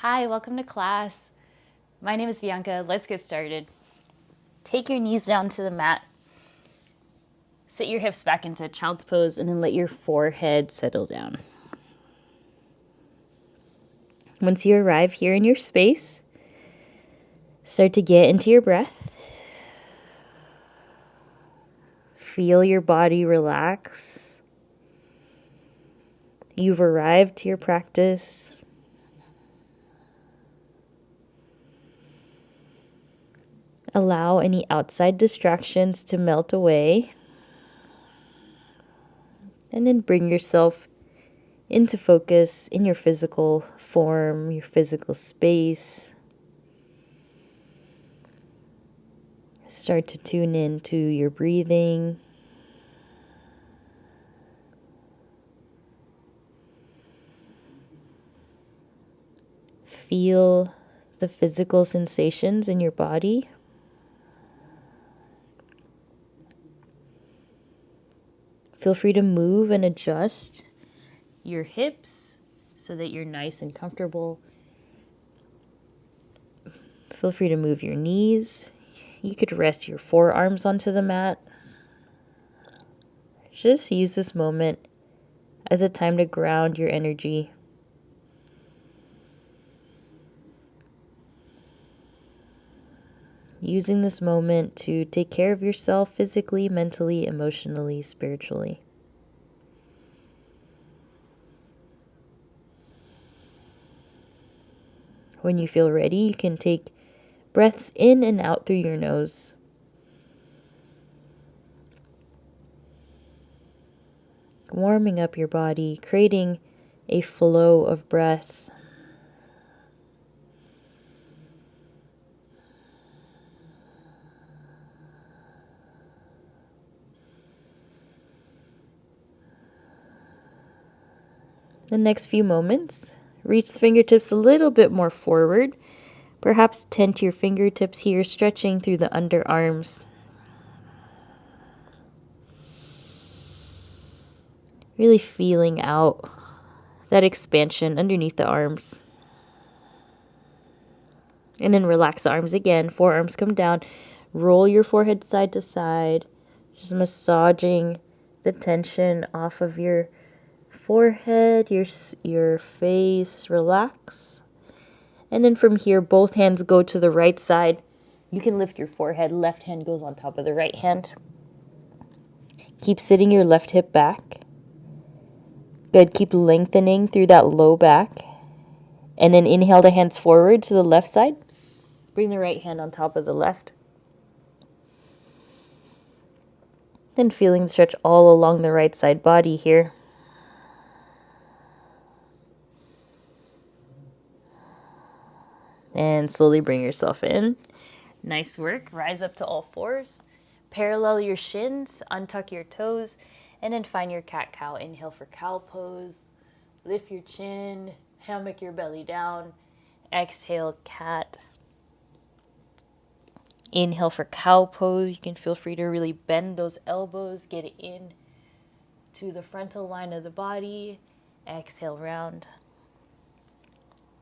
Hi, welcome to class. My name is Bianca. Let's get started. Take your knees down to the mat. Sit your hips back into child's pose and then let your forehead settle down. Once you arrive here in your space, start to get into your breath. Feel your body relax. You've arrived to your practice. Allow any outside distractions to melt away. And then bring yourself into focus in your physical form, your physical space. Start to tune into your breathing. Feel the physical sensations in your body. Feel free to move and adjust your hips so that you're nice and comfortable. Feel free to move your knees. You could rest your forearms onto the mat. Just use this moment as a time to ground your energy. Using this moment to take care of yourself physically, mentally, emotionally, spiritually. When you feel ready, you can take breaths in and out through your nose. Warming up your body, creating a flow of breath. The next few moments, reach the fingertips a little bit more forward. Perhaps tent your fingertips here, stretching through the underarms. Really feeling out that expansion underneath the arms. And then relax the arms again. Forearms come down. Roll your forehead side to side. Just massaging the tension off of your forehead, your face. Relax. And then from here, both hands go to the right side. You can lift your forehead. Left hand goes on top of the right hand. Keep sitting your left hip back. Good. Keep lengthening through that low back. And then inhale the hands forward to the left side. Bring the right hand on top of the left. Then feeling the stretch all along the right side body here. And slowly bring yourself in. Nice work. Rise up to all fours. Parallel your shins. Untuck your toes. And then find your cat-cow. Inhale for cow pose. Lift your chin. Hammock your belly down. Exhale, cat. Inhale for cow pose. You can feel free to really bend those elbows. Get it in to the frontal line of the body. Exhale, round.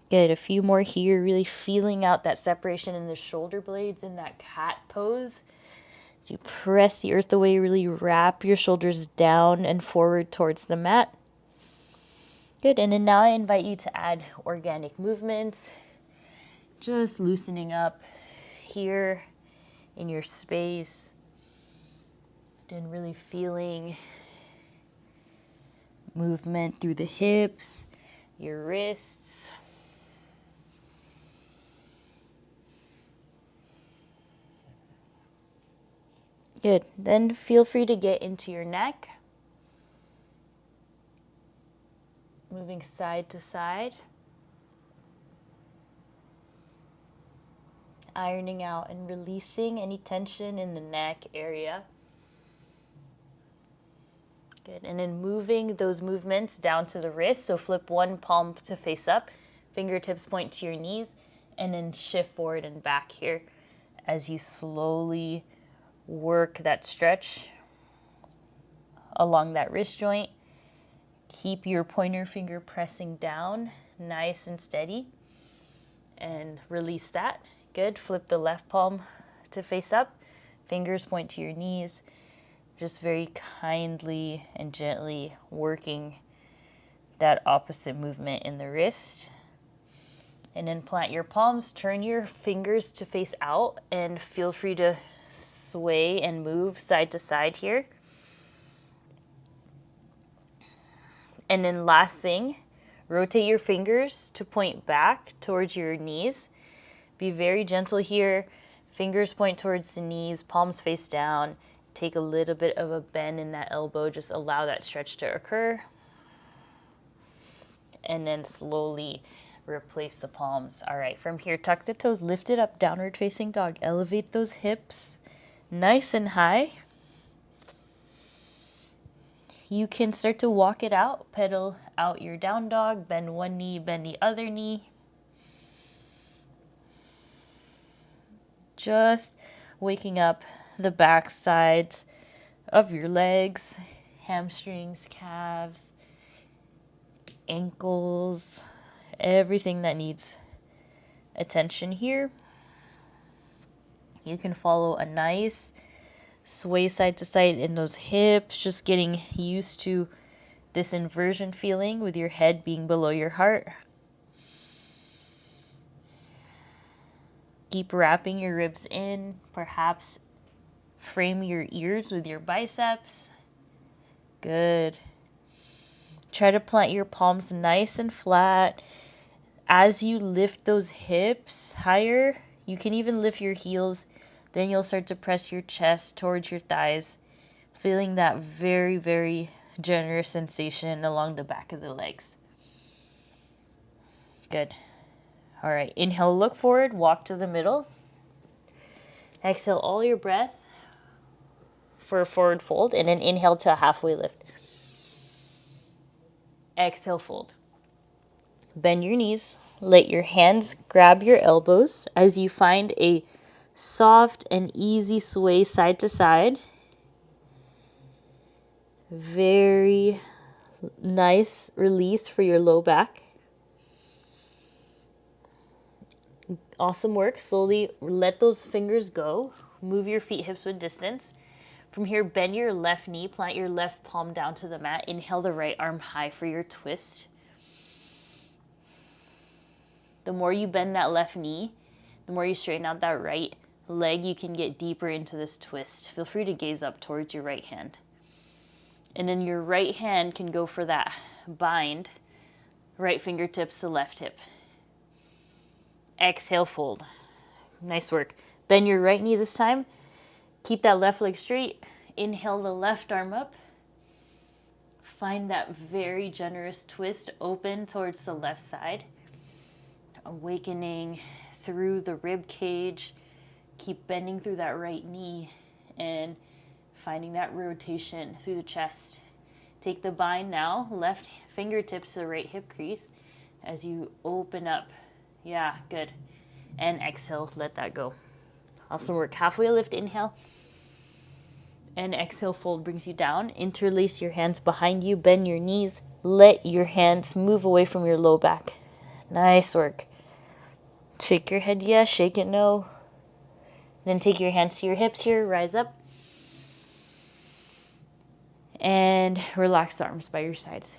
Good. A few more here. Really feeling out that separation in the shoulder blades in that cat pose. So you press the earth away. Really wrap your shoulders down and forward towards the mat. Good. And then now I invite you to add organic movements. Just loosening up here in your space. And really feeling movement through the hips, your wrists. Good. Then feel free to get into your neck. Moving side to side. Ironing out and releasing any tension in the neck area. Good. And then moving those movements down to the wrist. So flip one palm to face up. Fingertips point to your knees. And then shift forward and back here as you slowly work that stretch along that wrist joint. Keep your pointer finger pressing down, nice and steady. And release that. Good. Flip the left palm to face up. Fingers point to your knees. Just very kindly and gently working that opposite movement in the wrist. And then plant your palms, turn your fingers to face out, and feel free to sway and move side to side here. And then last thing, rotate your fingers to point back towards your knees. Be very gentle here. Fingers point towards the knees, palms face down. Take a little bit of a bend in that elbow. Just allow that stretch to occur. And then slowly replace the palms. All right, from here, tuck the toes, lift it up, downward facing dog. Elevate those hips nice and high. You can start to walk it out, pedal out your down dog, bend one knee, bend the other knee. Just waking up the back sides of your legs, hamstrings, calves, ankles, everything that needs attention here. You can follow a nice sway side to side in those hips, just getting used to this inversion feeling with your head being below your heart. Keep wrapping your ribs in, perhaps frame your ears with your biceps. Good. Try to plant your palms nice and flat. As you lift those hips higher, you can even lift your heels. Then you'll start to press your chest towards your thighs, feeling that very, very generous sensation along the back of the legs. Good. All right, inhale, look forward, walk to the middle. Exhale all your breath for a forward fold, and then inhale to a halfway lift. Exhale, fold. Bend your knees. Let your hands grab your elbows as you find a soft and easy sway side to side. Very nice release for your low back. Awesome work. Slowly let those fingers go. Move your feet hips with distance. From here, bend your left knee, plant your left palm down to the mat. Inhale the right arm high for your twist. The more you bend that left knee, the more you straighten out that right leg, you can get deeper into this twist. Feel free to gaze up towards your right hand. And then your right hand can go for that bind, right fingertips to left hip. Exhale, fold. Nice work. Bend your right knee this time. Keep that left leg straight. Inhale the left arm up. Find that very generous twist, open towards the left side. Awakening through the rib cage. Keep bending through that right knee and finding that rotation through the chest. Take the bind now, left fingertips to the right hip crease as you open up. Yeah, good. And exhale, let that go. Awesome work. Halfway lift, inhale. And exhale, fold brings you down. Interlace your hands behind you, bend your knees. Let your hands move away from your low back. Nice work. Shake your head yes, shake it no. Then take your hands to your hips here, rise up. And relax the arms by your sides.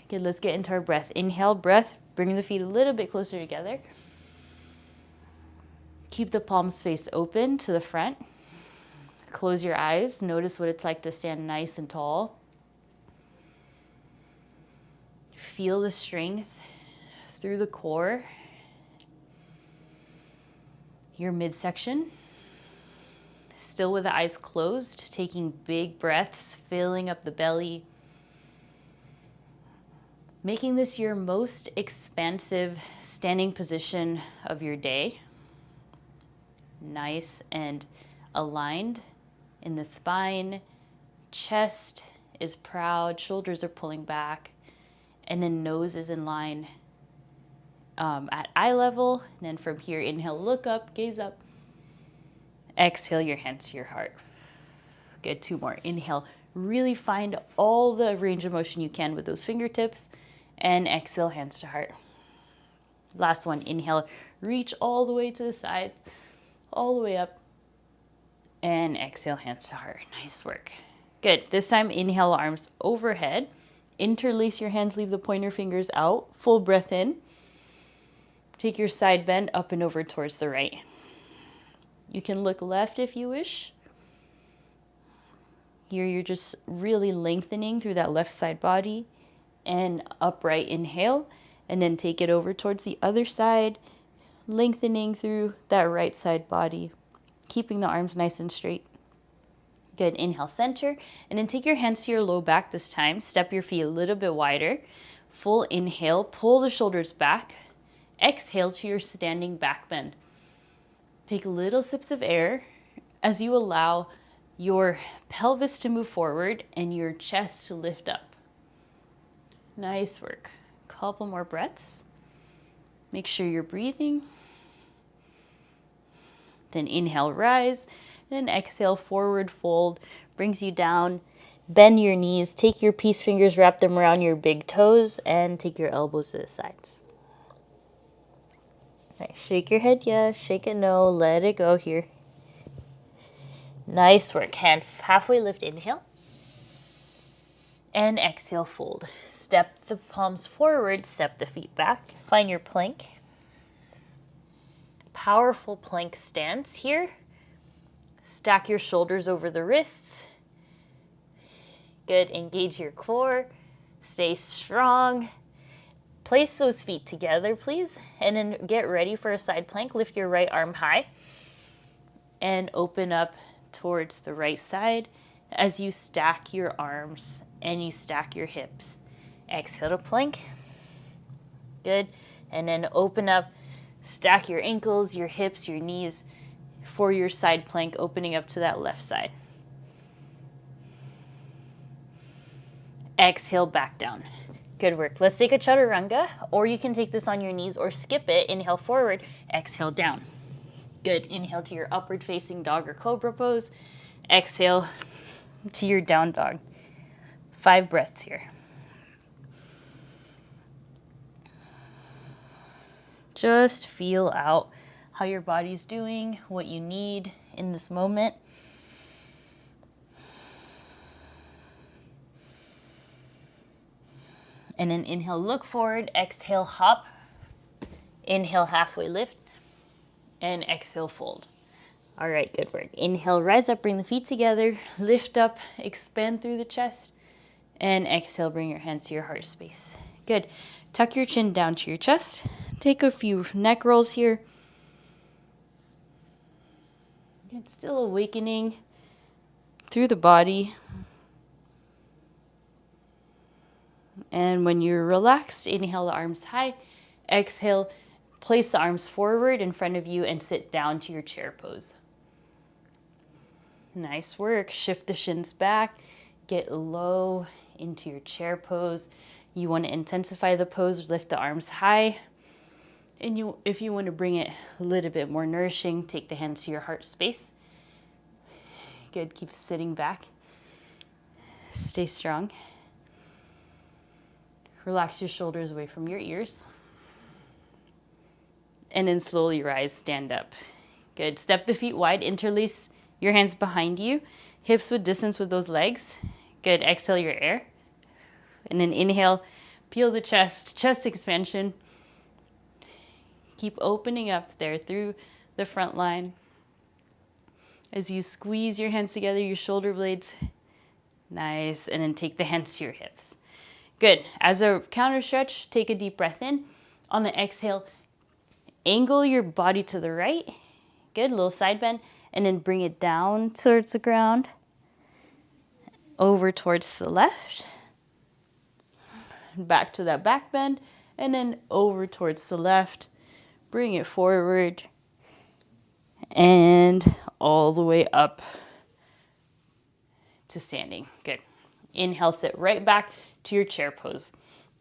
Okay, let's get into our breath. Inhale, breath. Bring the feet a little bit closer together. Keep the palms face open to the front. Close your eyes. Notice what it's like to stand nice and tall. Feel the strength through the core. Your midsection. Still with the eyes closed, taking big breaths, filling up the belly. Making this your most expansive standing position of your day. Nice and aligned in the spine. Chest is proud, shoulders are pulling back, and then nose is in line at eye level. And then from here, inhale, look up, gaze up. Exhale your hands to your heart. Good, 2 more. Inhale, really find all the range of motion you can with those fingertips. And exhale, hands to heart. Last one, inhale, Reach all the way to the side, all the way up. And exhale, hands to heart. Nice work. Good. This time, inhale, arms overhead. Interlace your hands, leave the pointer fingers out. Full breath in. Take your side bend up and over towards the right. You can look left if you wish. Here you're just really lengthening through that left side body. And upright inhale. And then take it over towards the other side. Lengthening through that right side body. Keeping the arms nice and straight. Good. Inhale, center. And then take your hands to your low back this time. Step your feet a little bit wider. Full inhale. Pull the shoulders back. Exhale to your standing back bend. Take little sips of air as you allow your pelvis to move forward and your chest to lift up. Nice work. Couple more breaths. Make sure you're breathing. Then inhale, rise. And exhale, forward fold. Brings you down. Bend your knees. Take your peace fingers, wrap them around your big toes, and take your elbows to the sides. Nice. Shake your head yes, shake it no, let it go here. Nice work. Hand halfway lift, inhale. And exhale, fold. Step the palms forward, step the feet back. Find your plank. Powerful plank stance here. Stack your shoulders over the wrists. Good. Engage your core. Stay strong. Place those feet together, please. And then get ready for a side plank. Lift your right arm high. And open up towards the right side as you stack your arms and you stack your hips. Exhale to plank. Good. And then open up. Stack your ankles, your hips, your knees for your side plank, opening up to that left side. Exhale, back down. Good work. Let's take a chaturanga, or you can take this on your knees or skip it. Inhale forward, exhale down. Good. Inhale to your upward facing dog or cobra pose. Exhale to your down dog. 5 breaths here. Just feel out how your body's doing, what you need in this moment. And then inhale, look forward. Exhale, hop. Inhale, halfway lift. And exhale, fold. All right, good work. Inhale, rise up, bring the feet together. Lift up, expand through the chest. And exhale, bring your hands to your heart space. Good. Tuck your chin down to your chest. Take a few neck rolls here. It's still awakening through the body. And when you're relaxed, inhale the arms high. Exhale, place the arms forward in front of you and sit down to your chair pose. Nice work. Shift the shins back. Get low into your chair pose. You want to intensify the pose, lift the arms high. And if you want to bring it a little bit more nourishing, take the hands to your heart space. Good. Keep sitting back. Stay strong. Relax your shoulders away from your ears. And then slowly rise, stand up. Good. Step the feet wide, interlace your hands behind you. Hips with distance with those legs. Good. Exhale your air. And then inhale, peel the chest, chest expansion. Keep opening up there through the front line. As you squeeze your hands together, your shoulder blades. Nice. And then take the hands to your hips. Good. As a counter stretch, take a deep breath in. On the exhale, angle your body to the right. Good. Little side bend. And then bring it down towards the ground. Over towards the left. Back to that back bend. And then over towards the left. Bring it forward. And all the way up to standing. Good. Inhale, sit right back to your chair pose.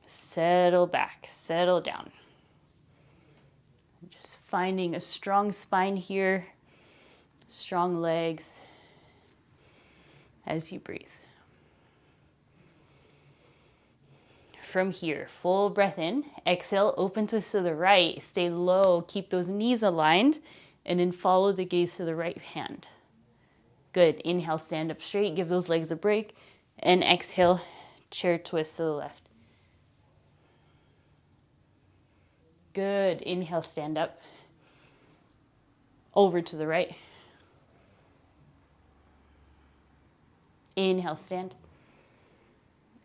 Settle back, settle down. Just finding a strong spine here, strong legs as you breathe. from here, full breath in. Exhale, open twist to the right. Stay low, keep those knees aligned, and then follow the gaze to the right hand. Good. Inhale, stand up straight, give those legs a break, and exhale, chair twist to the left. Good. Inhale, stand up. Over to the right. Inhale, stand.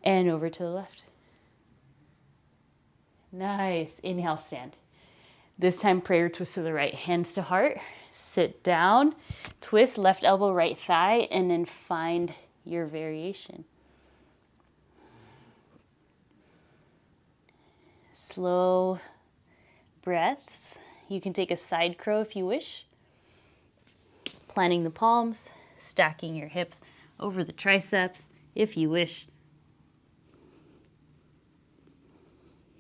And over to the left. Nice. Inhale, stand. This time, prayer twist to the right. Hands to heart. Sit down. Twist left elbow, right thigh, and then find your variation. Slow breaths. You can take a side crow if you wish. Planting the palms, stacking your hips over the triceps if you wish.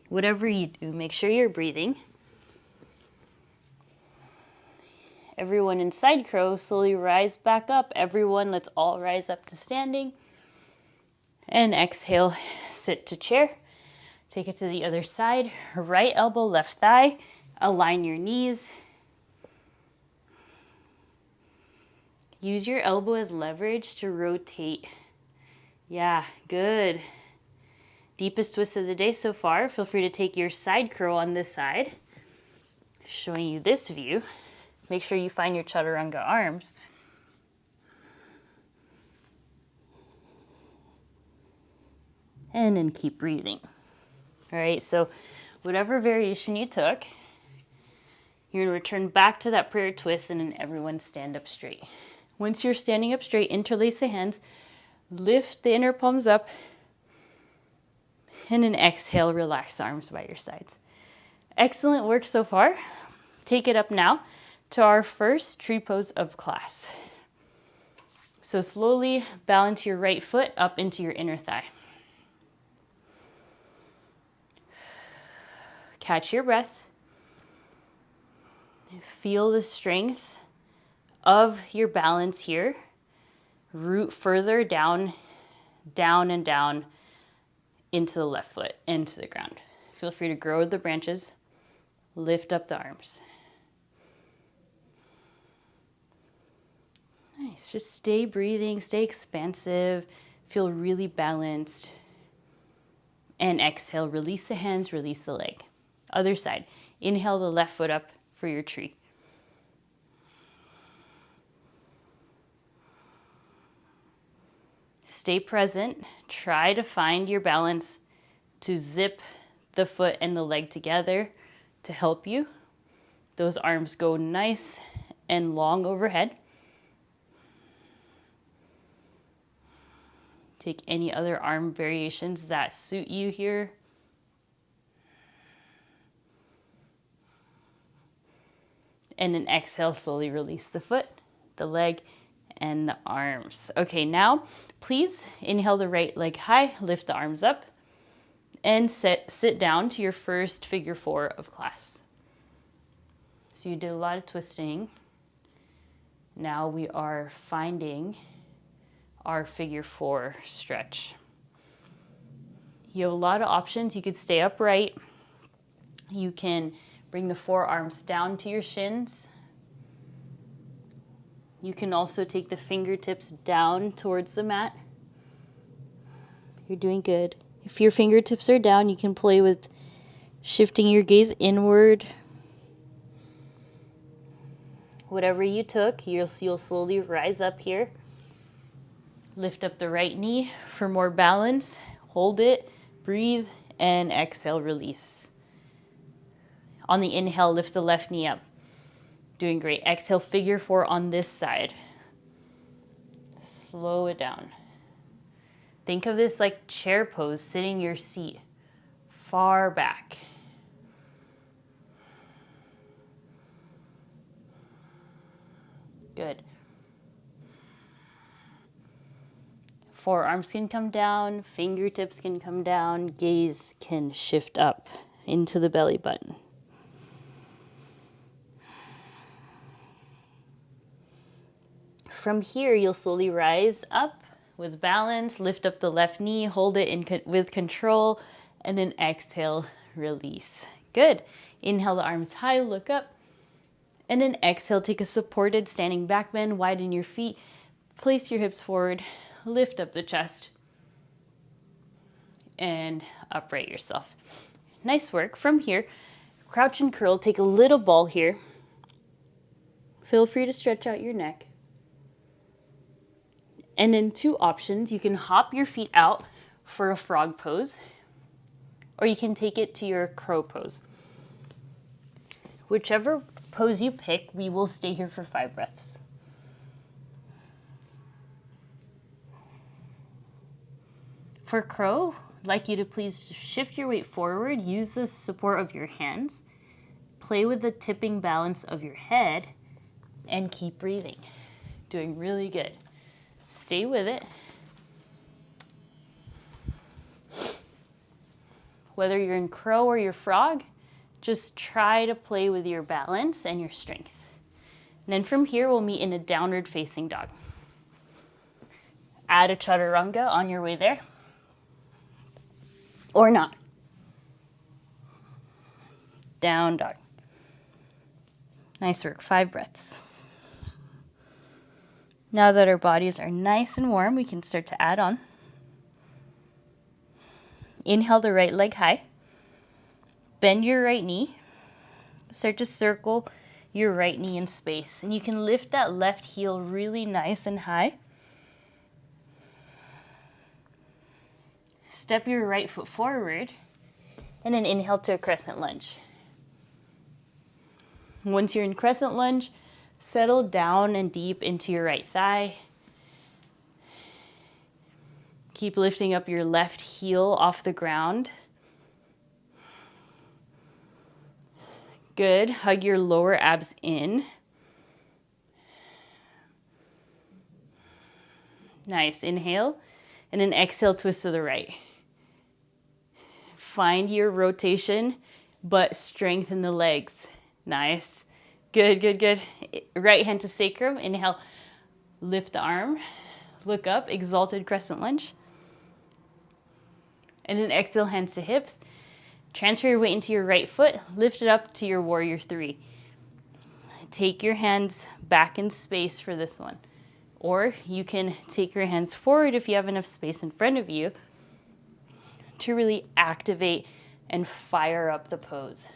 Whatever you do, make sure you're breathing. Everyone in side crow, slowly rise back up. Everyone, let's all rise up to standing. And exhale, sit to chair. Take it to the other side. Right elbow, left thigh. Align your knees. Use your elbow as leverage to rotate. Yeah, good. Deepest twist of the day so far. Feel free to take your side crow on this side. Showing you this view. Make sure you find your chaturanga arms. And then keep breathing. All right, so whatever variation you took, you're gonna return back to that prayer twist and then everyone stand up straight. Once you're standing up straight, interlace the hands, lift the inner palms up, and then exhale, relax the arms by your sides. Excellent work so far. Take it up now to our first tree pose of class. So slowly balance your right foot up into your inner thigh. Catch your breath. Feel the strength of your balance here. Root further down, down and down into the left foot, into the ground. Feel free to grow the branches. Lift up the arms. Nice. Just stay breathing, stay expansive, feel really balanced. And exhale, release the hands, release the leg. Other side. Inhale the left foot up for your tree. Stay present. Try to find your balance to zip the foot and the leg together to help you. Those arms go nice and long overhead. Take any other arm variations that suit you here. And then exhale, slowly release the foot, the leg, and the arms. Okay, now please inhale the right leg high, lift the arms up, and sit down to your first figure four of class. So you did a lot of twisting. Now we are finding our figure four stretch. You have a lot of options. You could stay upright. You can bring the forearms down to your shins. You can also take the fingertips down towards the mat. You're doing good. If your fingertips are down, you can play with shifting your gaze inward. Whatever you took, you'll slowly rise up here. Lift up the right knee for more balance. Hold it, breathe, and exhale, release. On the inhale, lift the left knee up. Doing great. Exhale, figure four on this side. Slow it down. Think of this like chair pose, sitting your seat far back. Good. Forearms can come down, fingertips can come down, gaze can shift up into the belly button. From here, you'll slowly rise up with balance, lift up the left knee, hold it with control, And then exhale, release. Good. Inhale the arms high, look up. And then exhale, take a supported standing back bend, widen your feet, place your hips forward, lift up the chest, and upright yourself. Nice work. From here, crouch and curl, take a little ball here. Feel free to stretch out your neck. And then two options, you can hop your feet out for a frog pose, or you can take it to your crow pose. Whichever pose you pick, we will stay here for 5 breaths. For crow, I'd like you to please shift your weight forward, use the support of your hands, play with the tipping balance of your head, and keep breathing. Doing really good. Stay with it. Whether you're in crow or your frog, just try to play with your balance and your strength. And then from here, we'll meet in a downward facing dog. Add a chaturanga on your way there. Or not. Down dog. Nice work, 5 breaths. Now that our bodies are nice and warm, we can start to add on. Inhale the right leg high. Bend your right knee. Start to circle your right knee in space. And you can lift that left heel really nice and high. Step your right foot forward. And then inhale to a crescent lunge. Once you're in crescent lunge, settle down and deep into your right thigh. Keep lifting up your left heel off the ground. Good. Hug your lower abs in. Nice. Inhale. And then exhale, twist to the right. Find your rotation, but strengthen the legs. Nice. Good, good, good. Right hand to sacrum. Inhale. Lift the arm. Look up. Exalted crescent lunge. And then exhale, hands to hips. Transfer your weight into your right foot. Lift it up to your warrior 3. Take your hands back in space for this one. Or you can take your hands forward if you have enough space in front of you to really activate and fire up the pose.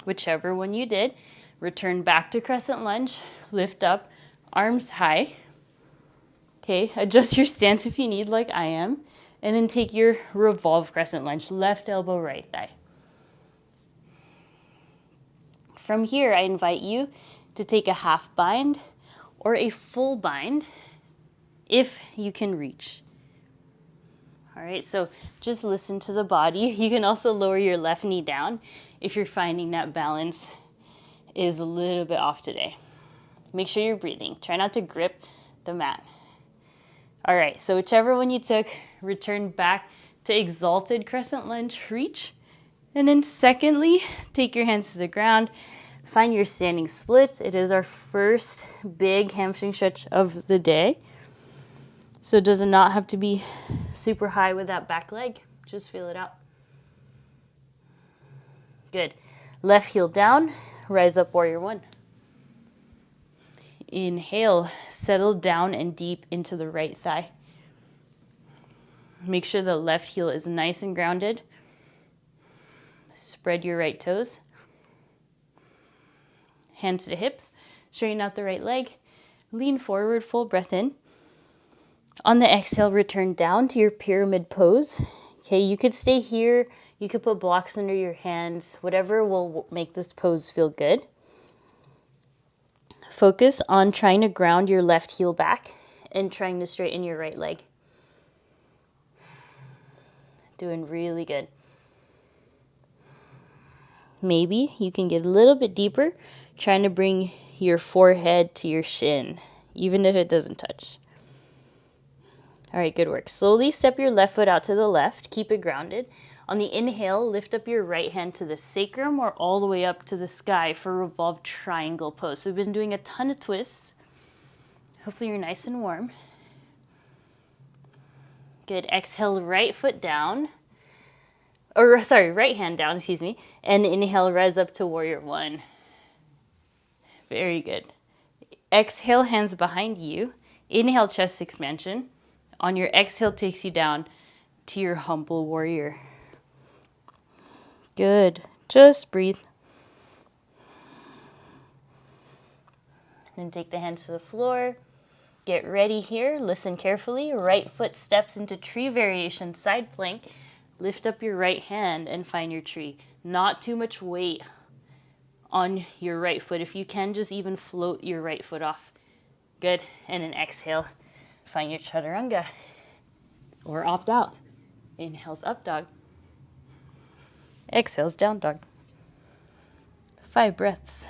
Whichever one you did, return back to crescent lunge. Lift up, arms high. Okay, adjust your stance if you need, like I am. And then take your revolve crescent lunge, left elbow, right thigh. From here, I invite you to take a half bind or a full bind if you can reach. All right, so just listen to the body. You can also lower your left knee down if you're finding that balance is a little bit off today. Make sure you're breathing. Try not to grip the mat. All right, so whichever one you took, return back to exalted crescent lunge, reach. And then secondly, take your hands to the ground, find your standing splits. It is our first big hamstring stretch of the day. So it does not have to be super high with that back leg. Just feel it out. Good. Left heel down, rise up, warrior 1. Inhale, settle down and deep into the right thigh. Make sure the left heel is nice and grounded. Spread your right toes. Hands to hips. Straighten out the right leg. Lean forward, full breath in. On the exhale, return down to your pyramid pose. Okay, you could stay here. You could put blocks under your hands. Whatever will make this pose feel good. Focus on trying to ground your left heel back and trying to straighten your right leg. Doing really good. Maybe you can get a little bit deeper, trying to bring your forehead to your shin, even if it doesn't touch. All right, good work. Slowly step your left foot out to the left. Keep it grounded. On the inhale, lift up your right hand to the sacrum or all the way up to the sky for revolved triangle pose. So we've been doing a ton of twists. Hopefully you're nice and warm. Good. Exhale, right foot down. Or sorry, right hand down, excuse me. And inhale, rise up to warrior one. Very good. Exhale, hands behind you. Inhale, chest expansion. On your exhale, takes you down to your humble warrior. Good. Just breathe. Then take the hands to the floor. Get ready here. Listen carefully. Right foot steps into tree variation, side plank. Lift up your right hand and find your tree. Not too much weight on your right foot. If you can, just even float your right foot off. Good. And then exhale. Find your chaturanga. Or opt out. Inhales up dog. Exhales down dog. 5 breaths.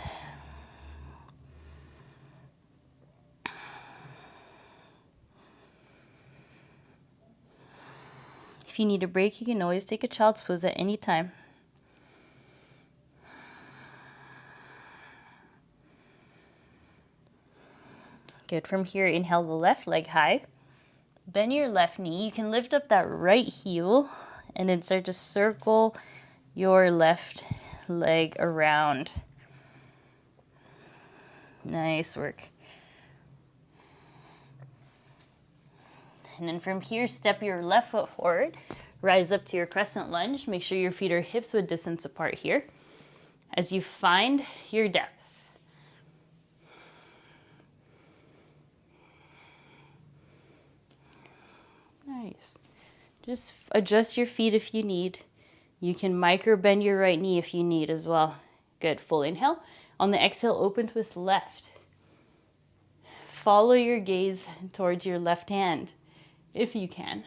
If you need a break, you can always take a child's pose at any time. Good. From here, inhale the left leg high. Bend your left knee. You can lift up that right heel and then start to circle your left leg around. Nice work. And then from here, step your left foot forward. Rise up to your crescent lunge. Make sure your feet are hips width distance apart here. As you find your depth. Nice. Just adjust your feet if you need. You can micro bend your right knee if you need as well. Good. Full inhale. On the exhale, open twist left. Follow your gaze towards your left hand if you can.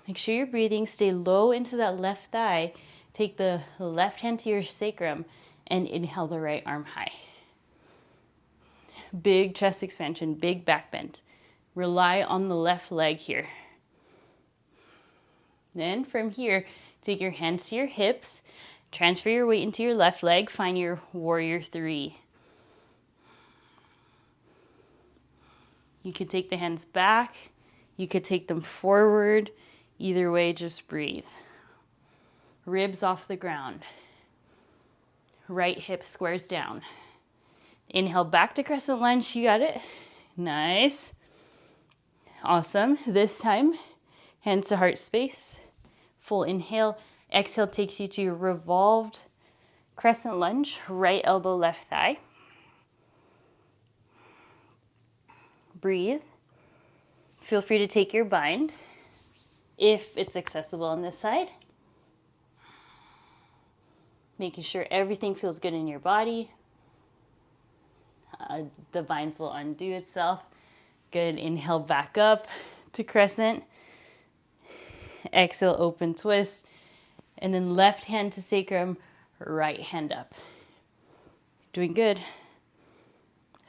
Make sure you're breathing. Stay low into that left thigh. Take the left hand to your sacrum and inhale the right arm high. Big chest expansion, big back bend. Rely on the left leg here. Then from here, take your hands to your hips. Transfer your weight into your left leg. Find your warrior three. You could take the hands back. You could take them forward. Either way, just breathe. Ribs off the ground. Right hip squares down. Inhale back to crescent lunge. You got it. Nice. Awesome. This time, hands to heart space. Full inhale. Exhale takes you to your revolved crescent lunge. Right elbow, left thigh. Breathe. Feel free to take your bind if it's accessible on this side. Making sure everything feels good in your body. The binds will undo itself. Good. Inhale back up to crescent. Exhale, open twist. And then left hand to sacrum, right hand up. Doing good.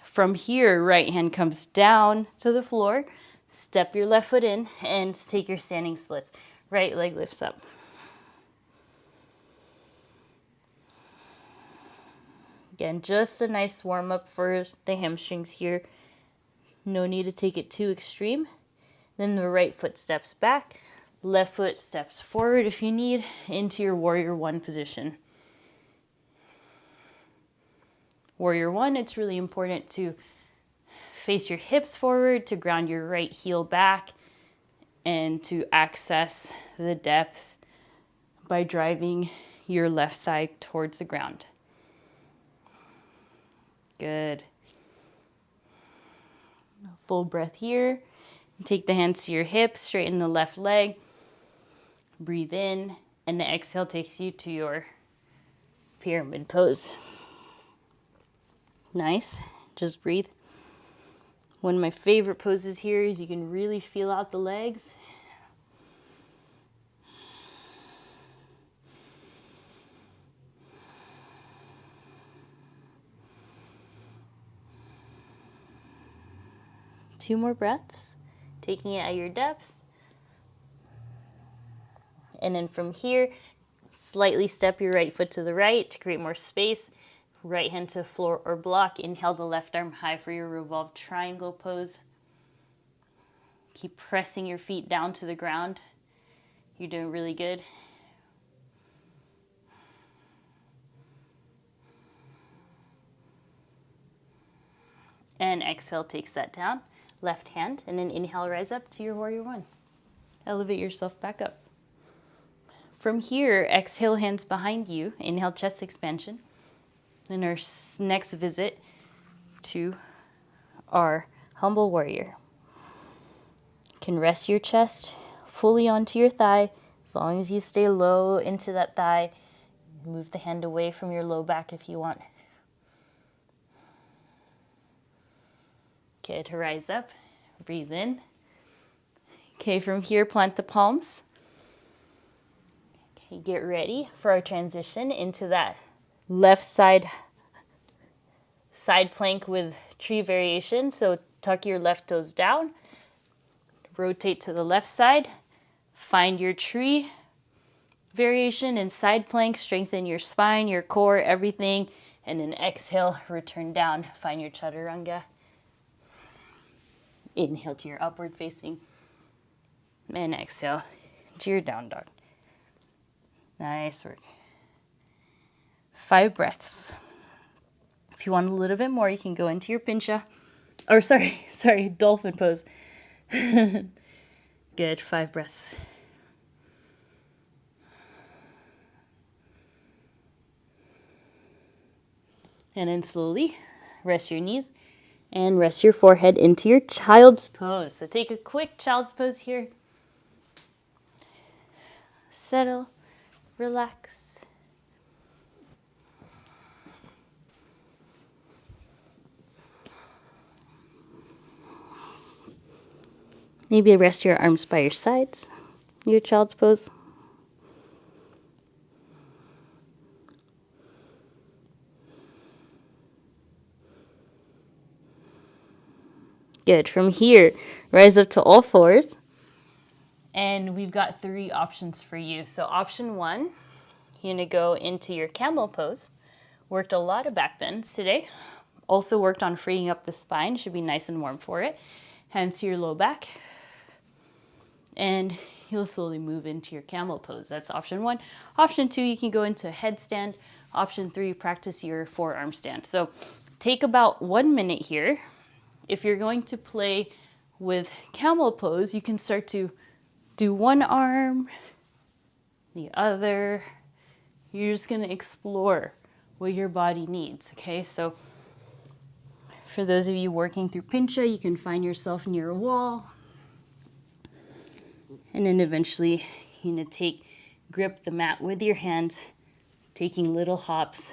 From here, right hand comes down to the floor. Step your left foot in and take your standing splits. Right leg lifts up. Again, just a nice warm up for the hamstrings here. No need to take it too extreme. Then the right foot steps back. Left foot steps forward if you need into your warrior one position. Warrior one, it's really important to face your hips forward, to ground your right heel back, and to access the depth by driving your left thigh towards the ground. Good. Full breath here. Take the hands to your hips, straighten the left leg. Breathe in, and the exhale takes you to your pyramid pose. Nice. Just breathe. One of my favorite poses here is you can really feel out the legs. Two more breaths, taking it at your depth. And then from here, slightly step your right foot to the right to create more space. Right hand to floor or block. Inhale the left arm high for your revolved triangle pose. Keep pressing your feet down to the ground. You're doing really good. And exhale takes that down. Left hand, and then inhale, rise up to your warrior one. Elevate yourself back up. From here, exhale, hands behind you. Inhale, chest expansion. Then our next visit to our humble warrior. You can rest your chest fully onto your thigh, as long as you stay low into that thigh. Move the hand away from your low back if you want. Okay, to rise up, breathe in. Okay, from here, plant the palms. Okay, get ready for our transition into that left side plank with tree variation. So tuck your left toes down, rotate to the left side, find your tree variation and side plank, strengthen your spine, your core, everything, and then exhale, return down, find your chaturanga. Inhale to your upward facing, and exhale to your down dog. Nice work. 5 breaths. If you want a little bit more, you can go into your pincha. Or sorry, dolphin pose. Good, 5 breaths. And then slowly rest your knees and rest your forehead into your child's pose. So take a quick child's pose here. Settle, relax. Maybe rest your arms by your sides, your child's pose. Good. From here, rise up to all fours. And we've got 3 options for you. So option 1, you're going to go into your camel pose. Worked a lot of back bends today. Also worked on freeing up the spine. Should be nice and warm for it. Hands to your low back. And you'll slowly move into your camel pose. That's option 1. Option 2, you can go into a headstand. Option 3, practice your forearm stand. So take about 1 minute here. If you're going to play with camel pose, you can start to do one arm, the other. You're just going to explore what your body needs, okay? So for those of you working through pincha, you can find yourself near a wall. And then eventually you're going to grip the mat with your hands, taking little hops.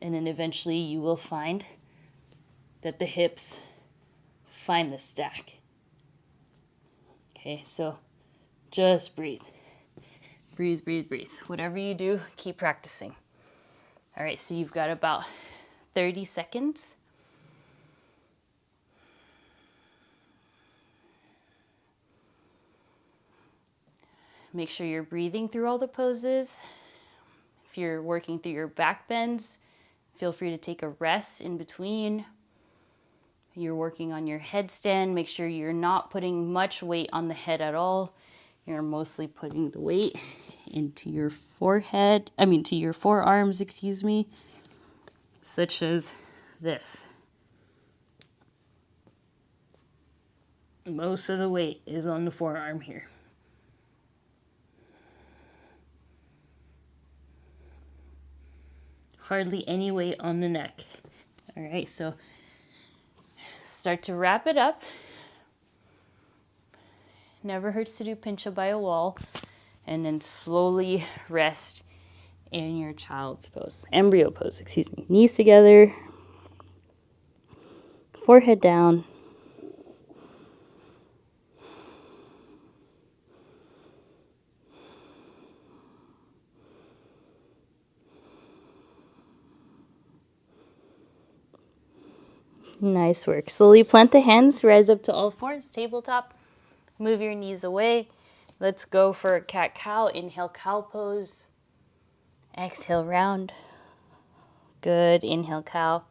And then eventually you will find that the hips find the stack. Okay, so just breathe. Breathe, breathe, breathe. Whatever you do, keep practicing. All right, so you've got about 30 seconds. Make sure you're breathing through all the poses. If you're working through your back bends, feel free to take a rest in between. You're working on your headstand. Make sure you're not putting much weight on the head at all. You're mostly putting the weight into your to your forearms, such as this. Most of the weight is on the forearm here. Hardly any weight on the neck. All right, so start to wrap it up. Never hurts to do pincha by a wall. And then slowly rest in your child's pose. Embryo pose, Knees together. Forehead down. Nice work. Slowly plant the hands, rise up to all fours, tabletop. Move your knees away. Let's go for a cat-cow. Inhale, cow pose. Exhale, round. Good. Inhale, cow.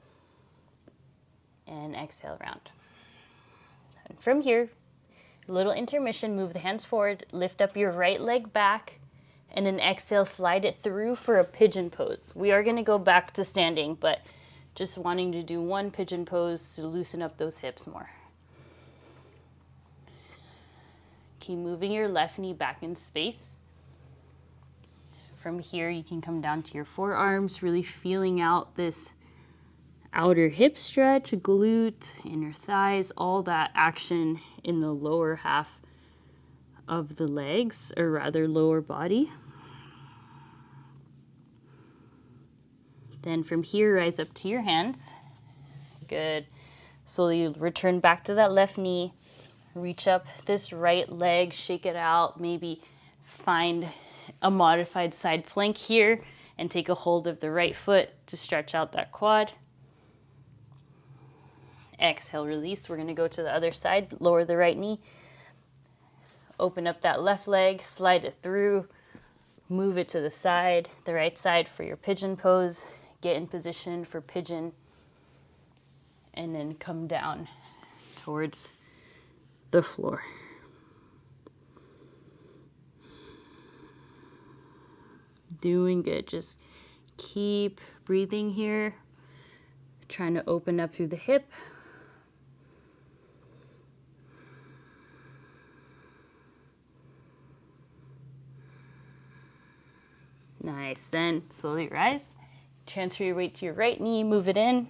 And exhale, round. And from here, A little intermission, move the hands forward, lift up your right leg back, and then exhale, slide it through for a pigeon pose. We are going to go back to standing, but just wanting to do one pigeon pose to loosen up those hips more. Keep moving your left knee back in space. From here, you can come down to your forearms, really feeling out this outer hip stretch, glute, inner thighs, all that action in the lower half of the legs, or rather lower body. Then from here, rise up to your hands. Good. Slowly return back to that left knee. Reach up this right leg, shake it out. Maybe find a modified side plank here and take a hold of the right foot to stretch out that quad. Exhale, release. We're going to go to the other side. Lower the right knee. Open up that left leg, slide it through. Move it to the side, the right side for your pigeon pose. Get in position for pigeon. And then come down towards the floor. Doing good. Just keep breathing here. Trying to open up through the hip. Nice. Then slowly rise. Transfer your weight to your right knee. Move it in.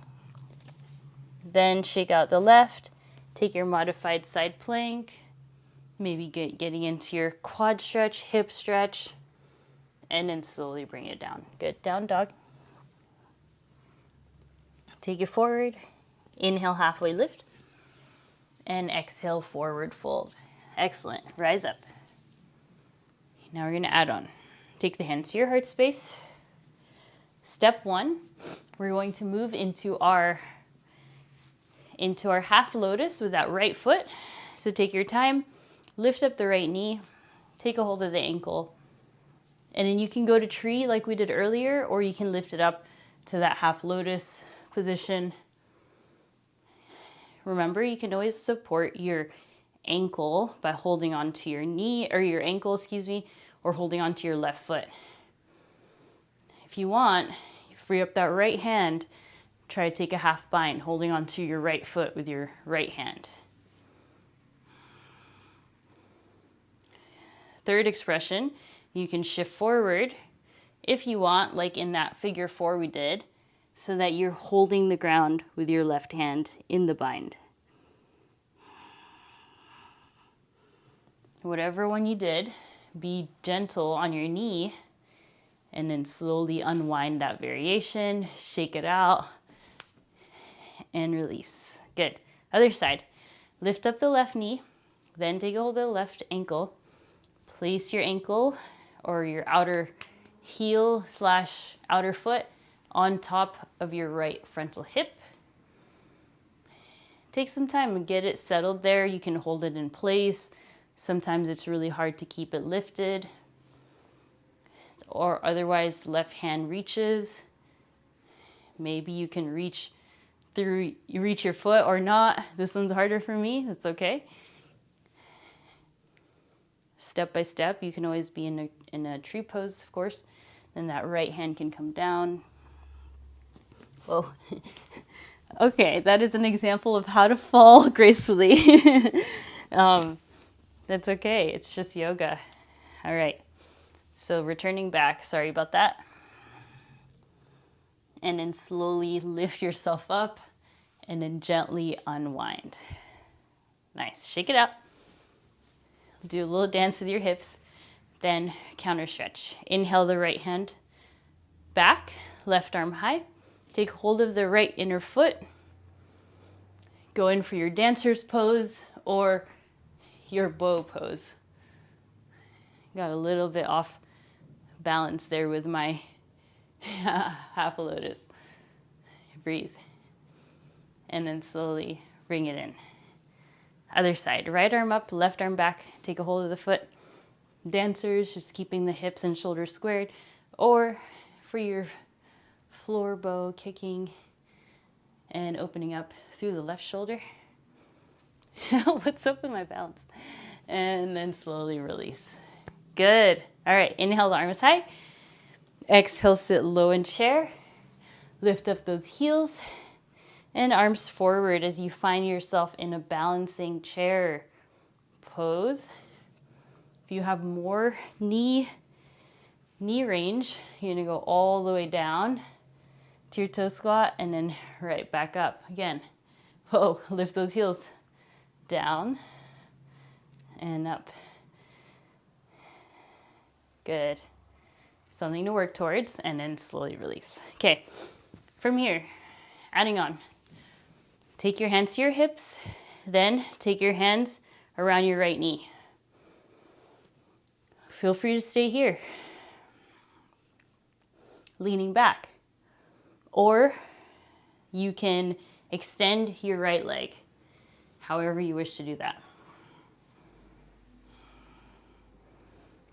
Then shake out the left. Take your modified side plank. Maybe getting into your quad stretch, hip stretch. And then slowly bring it down. Good. Down dog. Take it forward. Inhale, halfway lift. And exhale, forward fold. Excellent. Rise up. Now we're going to add on. Take the hands to your heart space. Step one, we're going to move into our half lotus with that right foot. So take your time, lift up the right knee, take a hold of the ankle, and then you can go to tree like we did earlier, or you can lift it up to that half lotus position. Remember, you can always support your ankle by holding onto your knee, or your ankle, excuse me, or holding onto your left foot. If you want, you free up that right hand, try to take a half bind, holding onto your right foot with your right hand. Third expression, you can shift forward if you want, like in that figure 4 we did, so that you're holding the ground with your left hand in the bind. Whatever one you did, be gentle on your knee and then slowly unwind that variation, shake it out, and release. Good. Other side. Lift up the left knee, then take a hold of the left ankle. Place your ankle or your outer heel / outer foot on top of your right frontal hip. Take some time and get it settled there. You can hold it in place. Sometimes it's really hard to keep it lifted. Or otherwise, left hand reaches. Maybe you can reach your foot or not. This one's harder for me. That's okay. Step by step, you can always be in a tree pose, of course. Then that right hand can come down. Whoa. Okay, that is an example of how to fall gracefully. That's okay. It's just yoga. All right. So returning back. Sorry about that. And then slowly lift yourself up and then gently unwind. Nice. Shake it out. Do a little dance with your hips. Then counter stretch. Inhale the right hand back, left arm high. Take hold of the right inner foot. Go in for your dancer's pose or your bow pose. Got a little bit off balance there with my half a lotus. Breathe. And then slowly bring it in. Other side. Right arm up, left arm back. Take a hold of the foot. Dancers, just keeping the hips and shoulders squared. Or for your floor bow, kicking and opening up through the left shoulder. What's up with my balance? And then slowly release. Good. All right, inhale the arms high. Exhale, sit low in chair. Lift up those heels and arms forward as you find yourself in a balancing chair pose. If you have more knee range, you're gonna go all the way down to your toe squat and then right back up. Again, whoa, lift those heels down and up. Good. Something to work towards, and then slowly release. Okay, from here, adding on. Take your hands to your hips, then take your hands around your right knee. Feel free to stay here, leaning back. Or you can extend your right leg, however you wish to do that.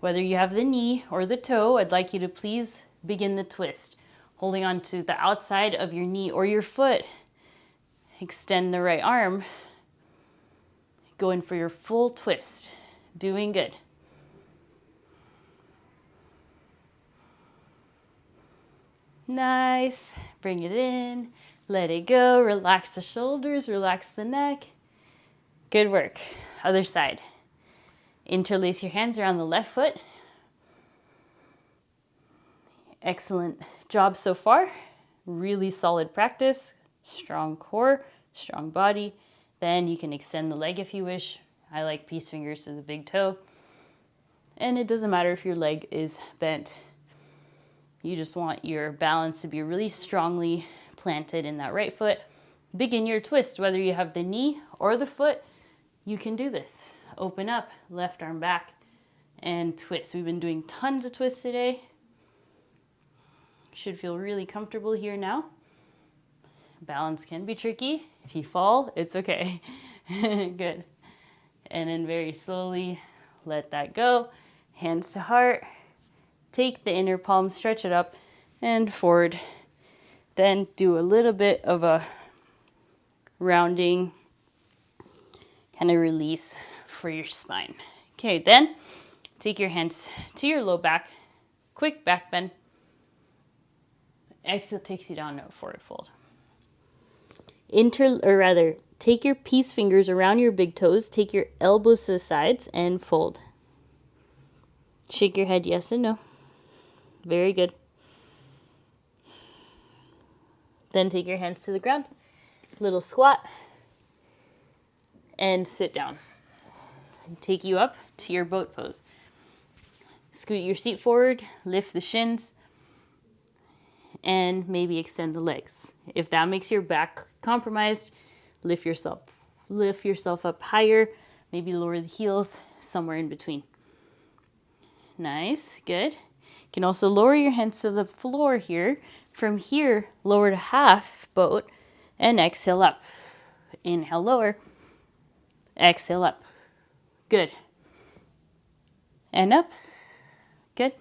Whether you have the knee or the toe, I'd like you to please begin the twist, holding on to the outside of your knee or your foot. Extend the right arm. Go in for your full twist. Doing good. Nice. Bring it in. Let it go. Relax the shoulders. Relax the neck. Good work. Other side. Interlace your hands around the left foot. Excellent job so far. Really solid practice. Strong core, strong body. Then you can extend the leg if you wish. I like peace fingers to the big toe. And it doesn't matter if your leg is bent. You just want your balance to be really strongly planted in that right foot. Begin your twist, whether you have the knee or the foot, you can do this. Open up, left arm back, and twist. We've been doing tons of twists today. Should feel really comfortable here now. Balance can be tricky. If you fall, it's okay. Good. And then very slowly let that go. Hands to heart. Take the inner palm, stretch it up and forward. Then do a little bit of a rounding kind of release for your spine. Okay, then take your hands to your low back. Quick back bend. Exhale takes you down to a forward fold. Take your peace fingers around your big toes, take your elbows to the sides, and fold. Shake your head yes and no. Very good. Then take your hands to the ground, little squat, and sit down. Take you up to your boat pose. Scoot your seat forward, lift the shins, and maybe extend the legs. If that makes your back compromised, lift yourself up higher, maybe lower the heels, somewhere in between. Nice, good. You can also lower your hands to the floor here. From here, lower to half boat and exhale up. Inhale, lower. Exhale up. Good. And up. Good.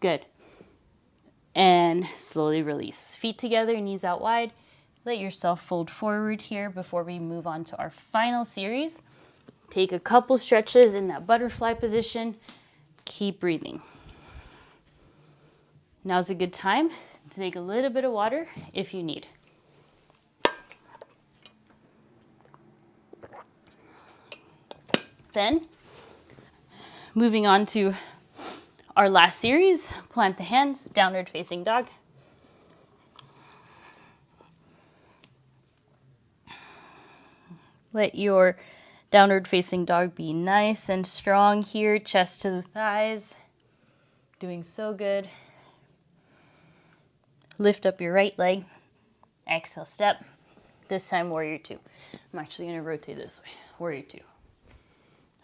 Good. And slowly release. Feet together, knees out wide. Let yourself fold forward here before we move on to our final series. Take a couple stretches in that butterfly position. Keep breathing. Now's a good time to take a little bit of water if you need. Then, moving on to our last series, plant the hands, downward facing dog. Let your downward facing dog be nice and strong here, chest to the thighs. Doing so good. Lift up your right leg. Exhale, step. This time, warrior two. I'm actually going to rotate this way. Warrior two.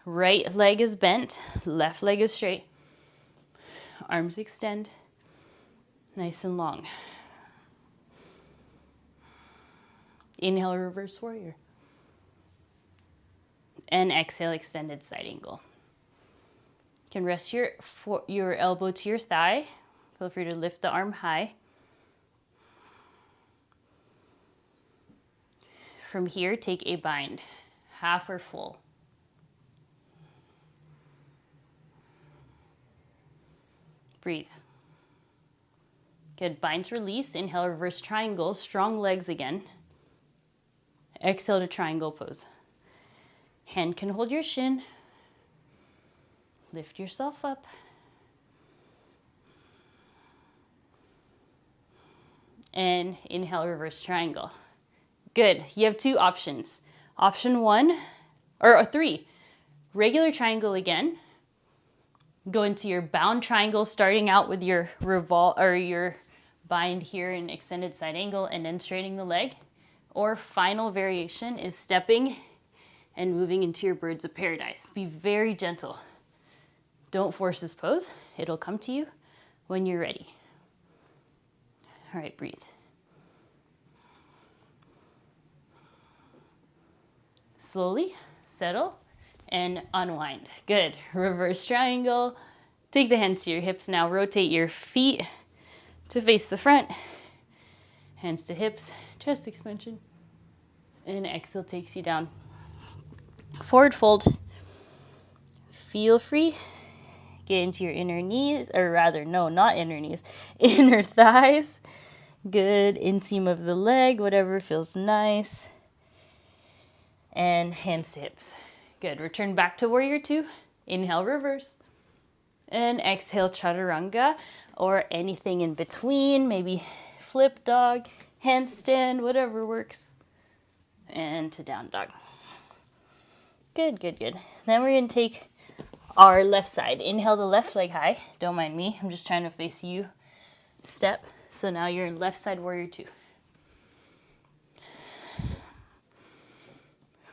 Right leg is bent, left leg is straight. Arms extend, nice and long. Inhale, reverse warrior. And exhale, extended side angle. You can rest your elbow to your thigh. Feel free to lift the arm high. From here, take a bind, half or full. Breathe. Good, bind to release. Inhale, reverse triangle, strong legs again. Exhale to triangle pose. Hand can hold your shin. Lift yourself up. And inhale, reverse triangle. Good, you have two options. Option one, or three, regular triangle again. Go into your bound triangle, starting out with your your bind here in extended side angle and then straightening the leg. Or final variation is stepping and moving into your birds of paradise. Be very gentle. Don't force this pose. It'll come to you when you're ready. All right, breathe. Slowly settle and unwind. Good. Reverse triangle. Take the hands to your hips. Now rotate your feet to face the front. Hands to hips, chest expansion. And exhale takes you down. Forward fold. Feel free. Get into your inner knees, or rather, no, not inner knees, inner thighs. Good. Inseam of the leg, whatever feels nice. And hands to hips. Good. Return back to warrior two. Inhale, reverse. And exhale, chaturanga, or anything in between, maybe flip dog, handstand, whatever works. And to down dog. Good, good, good. Then we're going to take our left side. Inhale the left leg high. Don't mind me. I'm just trying to face you. Step. So now you're in left side warrior two.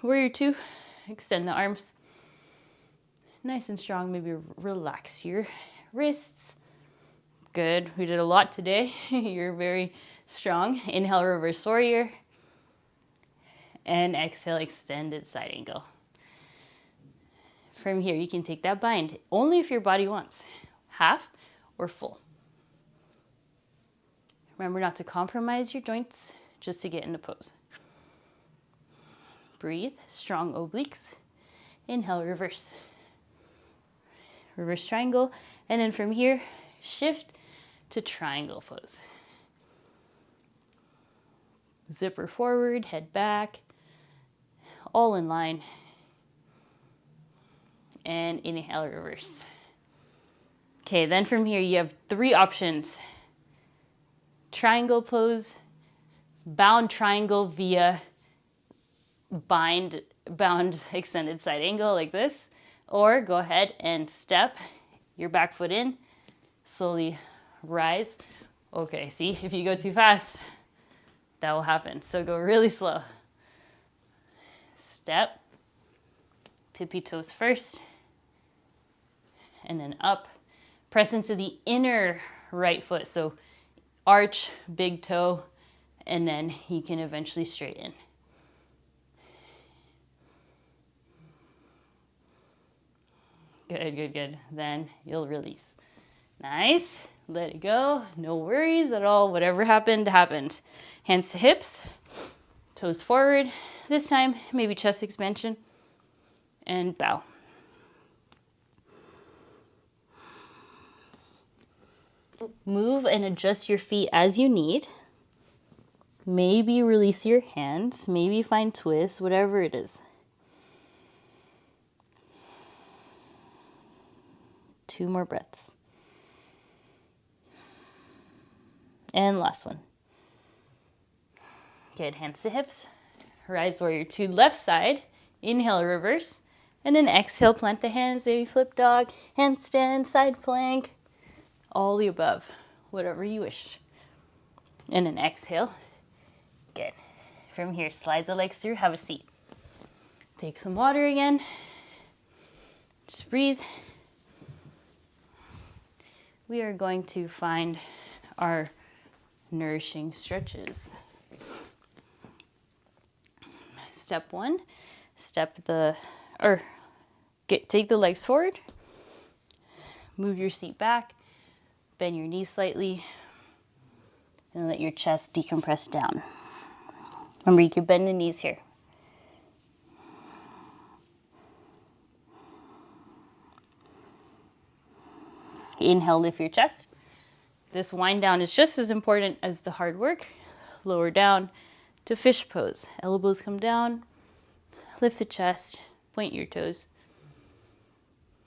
Warrior two. Extend the arms. Nice and strong. Maybe relax your wrists. Good. We did a lot today. You're very strong. Inhale, reverse warrior. And exhale, extended side angle. From here, you can take that bind only if your body wants. Half or full. Remember not to compromise your joints, just to get into pose. Breathe. Strong obliques. Inhale, reverse. Reverse triangle. And then from here, shift to triangle pose. Zipper forward, head back, all in line. And inhale, reverse. Okay, then from here you have three options. Triangle pose, bound triangle via bound extended side angle like this, or go ahead and step your back foot in, slowly rise. Okay, see, if you go too fast, that will happen. So go really slow. Step, tippy toes first, and then up. Press into the inner right foot. So arch, big toe, and then you can eventually straighten. Good, good, good. Then you'll release. Nice. Let it go. No worries at all. Whatever happened, happened. Hands to hips. Toes forward. This time, maybe chest expansion. And bow. Move and adjust your feet as you need. Maybe release your hands. Maybe find twists, whatever it is. 2 more breaths. And last one. Good, hands to hips. Rise warrior two, left side. Inhale, reverse. And then exhale, plant the hands, maybe flip dog, handstand, side plank. All the above, whatever you wish. And then exhale. Good. From here, slide the legs through, have a seat. Take some water again. Just breathe. We are going to find our nourishing stretches. Step one, take the legs forward, move your seat back, bend your knees slightly, and let your chest decompress down. Remember, you can bend the knees here. Inhale, lift your chest. This wind down is just as important as the hard work. Lower down to fish pose. Elbows come down, lift the chest, point your toes.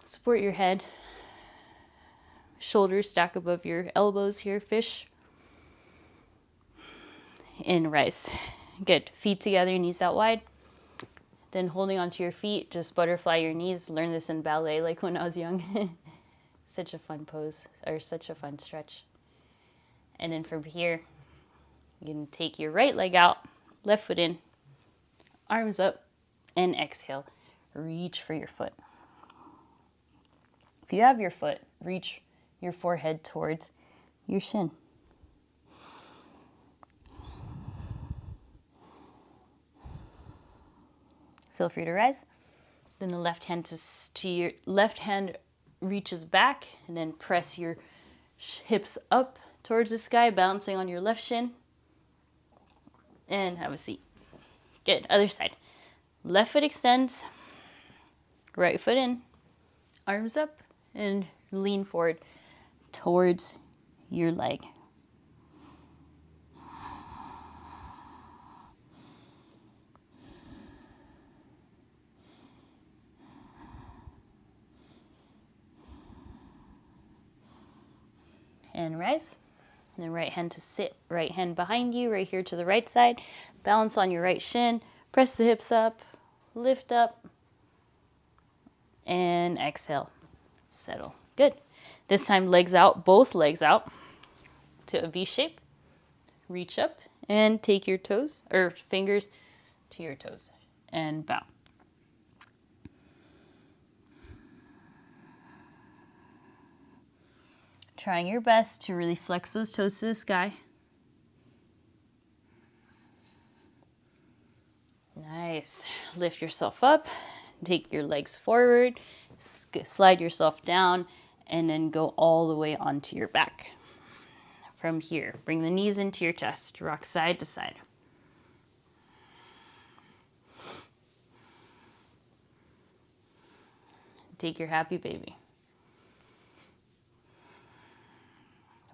Support your head. Shoulders stack above your elbows here, fish. And rise. Good. Feet together, knees out wide. Then holding onto your feet, just butterfly your knees. Learn this in ballet like when I was young. Such a fun pose, or such a fun stretch. And then from here, you can take your right leg out, left foot in, arms up, and exhale. Reach for your foot. If you have your foot, reach your forehead towards your shin. Feel free to rise. Then the left hand to your left hand reaches back, and then press your hips up towards the sky, balancing on your left shin. And have a seat. Good. Other side. Left foot extends. Right foot in. Arms up, and lean forward towards your leg. And rise. And then right hand to sit, right hand behind you, right here to the right side. Balance on your right shin. Press the hips up, lift up, and exhale. Settle. Good. This time legs out, both legs out to a V shape. Reach up and take your toes, or fingers to your toes, and bow. Trying your best to really flex those toes to the sky. Nice. Lift yourself up. Take your legs forward. Slide yourself down. And then go all the way onto your back. From here, bring the knees into your chest. Rock side to side. Take your happy baby.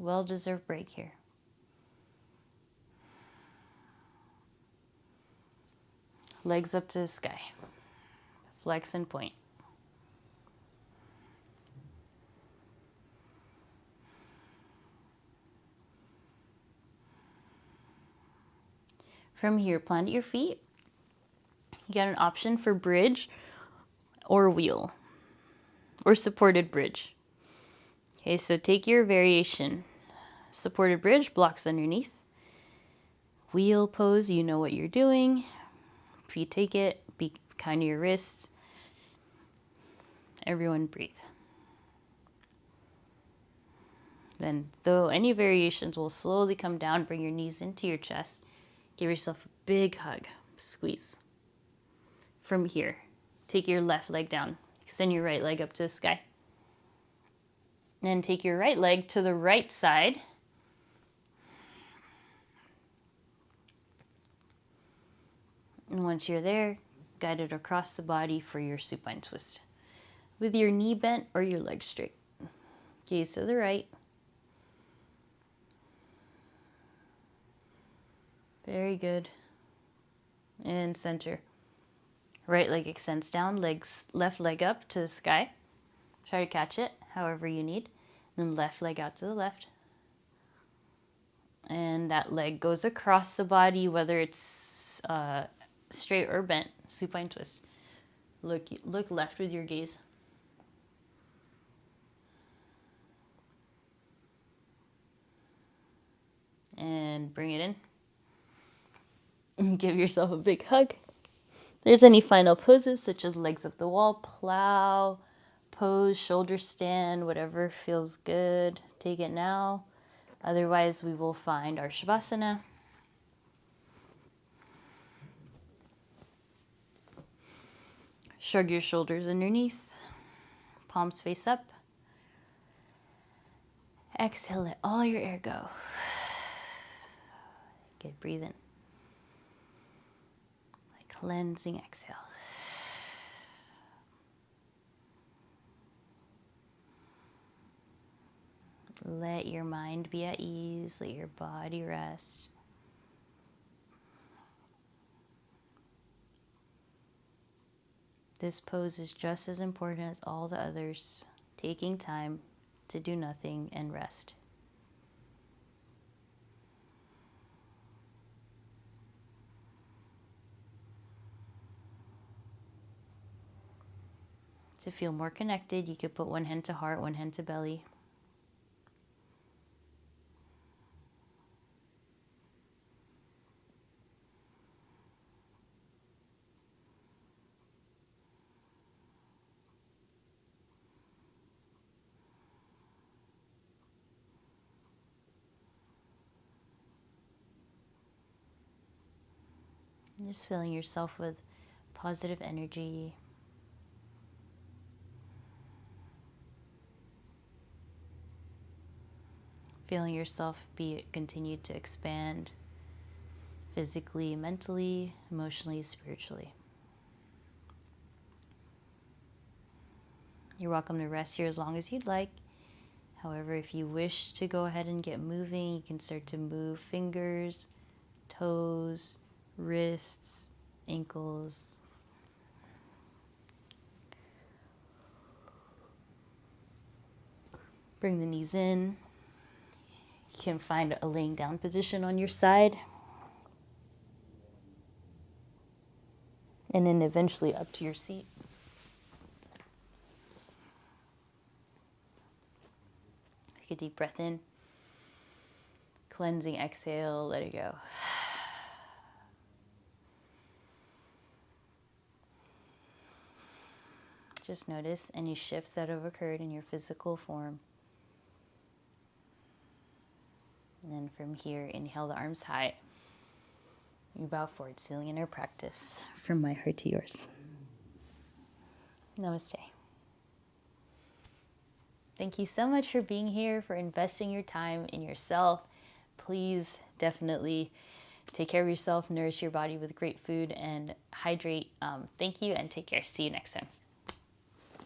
Well-deserved break here. Legs up to the sky. Flex and point. From here, plant your feet. You got an option for bridge or wheel or supported bridge. Okay, so take your variation. Supported bridge, blocks underneath. Wheel pose, you know what you're doing. If you take it, be kind to your wrists. Everyone breathe. Then, though any variations will slowly come down, bring your knees into your chest. Give yourself a big hug. Squeeze. From here, take your left leg down. Extend your right leg up to the sky. And take your right leg to the right side. And once you're there, guide it across the body for your supine twist. With your knee bent or your leg straight. Gaze to the right. Very good. And center. Right leg extends down, left leg up to the sky. Try to catch it however you need. Then left leg out to the left. And that leg goes across the body, whether it's straight or bent. Supine twist. Look left with your gaze. And bring it in. And give yourself a big hug. If there's any final poses, such as legs up the wall, plow, pose, shoulder stand, whatever feels good, take it now. Otherwise, we will find our Savasana. Shrug your shoulders underneath, palms face up. Exhale, let all your air go. Good, breathe in. Cleansing exhale. Let your mind be at ease. Let your body rest. This pose is just as important as all the others. Taking time to do nothing and rest. To feel more connected, you could put one hand to heart, one hand to belly. And just filling yourself with positive energy. Feeling yourself continue to expand physically, mentally, emotionally, spiritually. You're welcome to rest here as long as you'd like. However, if you wish to go ahead and get moving, you can start to move fingers, toes, wrists, ankles. Bring the knees in. You can find a laying down position on your side. And then eventually up to your seat. Take a deep breath in. Cleansing exhale, let it go. Just notice any shifts that have occurred in your physical form. And then from here, inhale the arms high. You bow forward, sealing in our practice. From my heart to yours. Namaste. Thank you so much for being here, for investing your time in yourself. Please definitely take care of yourself, nourish your body with great food, and hydrate. Thank you, and take care. See you next time.